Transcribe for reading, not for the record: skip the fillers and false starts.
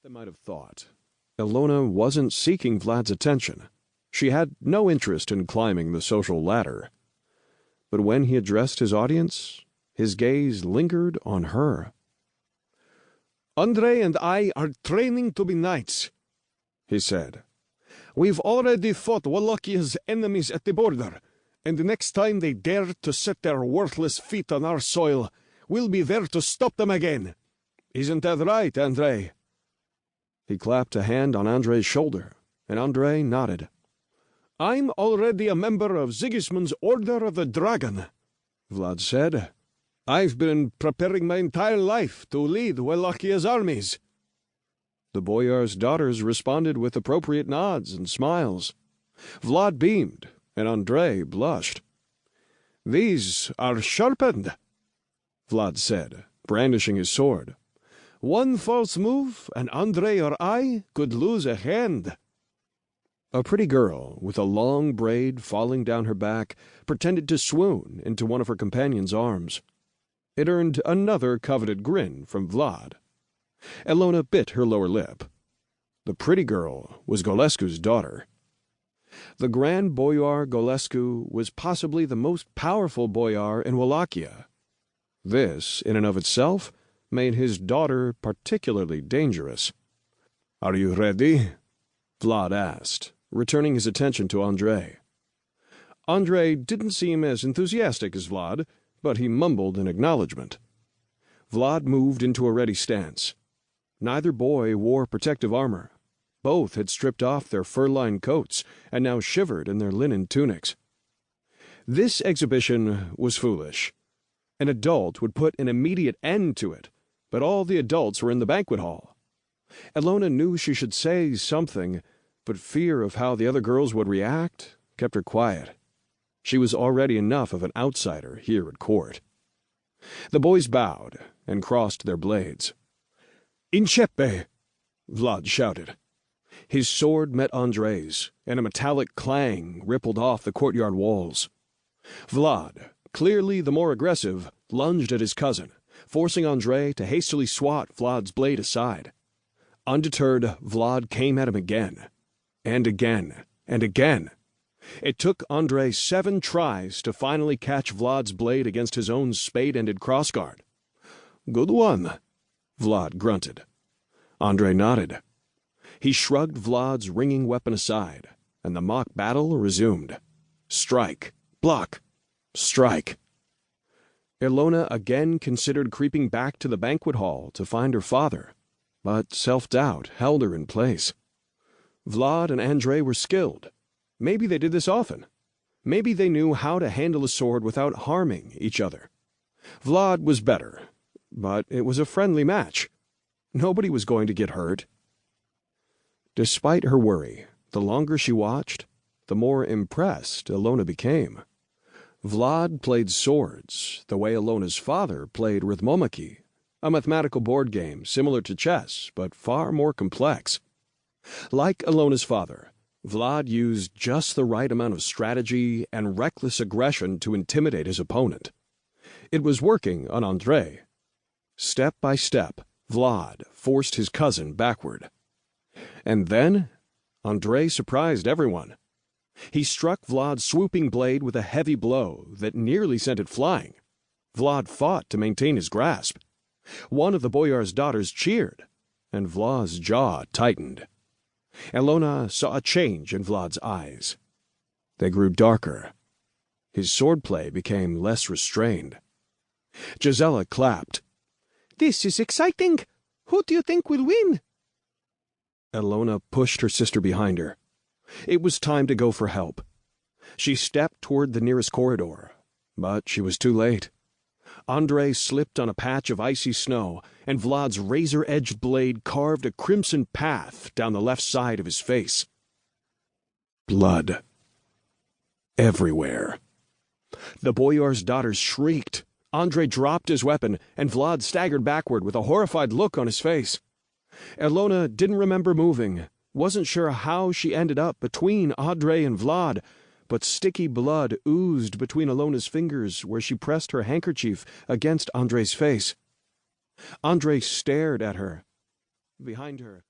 They might have thought. Ilona wasn't seeking Vlad's attention. She had no interest in climbing the social ladder. But when he addressed his audience, his gaze lingered on her. "Andrei and I are training to be knights," he said. "We've already fought Wallach's enemies at the border, and the next time they dare to set their worthless feet on our soil, we'll be there to stop them again. Isn't that right, Andrei?" He clapped a hand on Andrei's shoulder, and Andrei nodded. "I'm already a member of Sigismund's Order of the Dragon," Vlad said. "I've been preparing my entire life to lead Wallach's armies." The boyar's daughters responded with appropriate nods and smiles. Vlad beamed, and Andrei blushed. "These are sharpened," Vlad said, brandishing his sword. "One false move, and Andrei or I could lose a hand." A pretty girl, with a long braid falling down her back, pretended to swoon into one of her companion's arms. It earned another coveted grin from Vlad. Ilona bit her lower lip. The pretty girl was Golescu's daughter. The Grand Boyar Golescu was possibly the most powerful boyar in Wallachia. This, in and of itself, made his daughter particularly dangerous. "Are you ready?" Vlad asked, returning his attention to Andrei. Andrei didn't seem as enthusiastic as Vlad, but he mumbled in acknowledgement. Vlad moved into a ready stance. Neither boy wore protective armor. Both had stripped off their fur-lined coats and now shivered in their linen tunics. This exhibition was foolish. An adult would put an immediate end to it, but all the adults were in the banquet hall. Ilona knew she should say something, but fear of how the other girls would react kept her quiet. She was already enough of an outsider here at court. The boys bowed and crossed their blades. "Inceppe!" Vlad shouted. His sword met Andrei's, and a metallic clang rippled off the courtyard walls. Vlad, clearly the more aggressive, lunged at his cousin, forcing Andrei to hastily swat Vlad's blade aside. Undeterred, Vlad came at him again, and again, and again. It took Andrei 7 tries to finally catch Vlad's blade against his own spade-ended crossguard. "Good one," Vlad grunted. Andrei nodded. He shrugged Vlad's ringing weapon aside, and the mock battle resumed. Strike, block, strike. Ilona again considered creeping back to the banquet hall to find her father, but self-doubt held her in place. Vlad and Andrei were skilled. Maybe they did this often. Maybe they knew how to handle a sword without harming each other. Vlad was better, but it was a friendly match. Nobody was going to get hurt. Despite her worry, the longer she watched, the more impressed Ilona became. Vlad played swords the way Ilona's father played Rithmomachy, a mathematical board game similar to chess but far more complex. Like Ilona's father, Vlad used just the right amount of strategy and reckless aggression to intimidate his opponent. It was working on Andrei. Step by step, Vlad forced his cousin backward. And then, Andrei surprised everyone. He struck Vlad's swooping blade with a heavy blow that nearly sent it flying. Vlad fought to maintain his grasp. One of the boyar's daughters cheered, and Vlad's jaw tightened. Ilona saw a change in Vlad's eyes. They grew darker. His swordplay became less restrained. Gisela clapped. "This is exciting! Who do you think will win?" Ilona pushed her sister behind her. It was time to go for help. She stepped toward the nearest corridor, but she was too late. Andrei slipped on a patch of icy snow, and Vlad's razor-edged blade carved a crimson path down the left side of his face. Blood. Everywhere. The boyar's daughters shrieked. Andrei dropped his weapon, and Vlad staggered backward with a horrified look on his face. Ilona didn't remember moving, wasn't sure how she ended up between Andrei and Vlad, but sticky blood oozed between Ilona's fingers where she pressed her handkerchief against Andrei's face. Andrei stared at her. Behind her,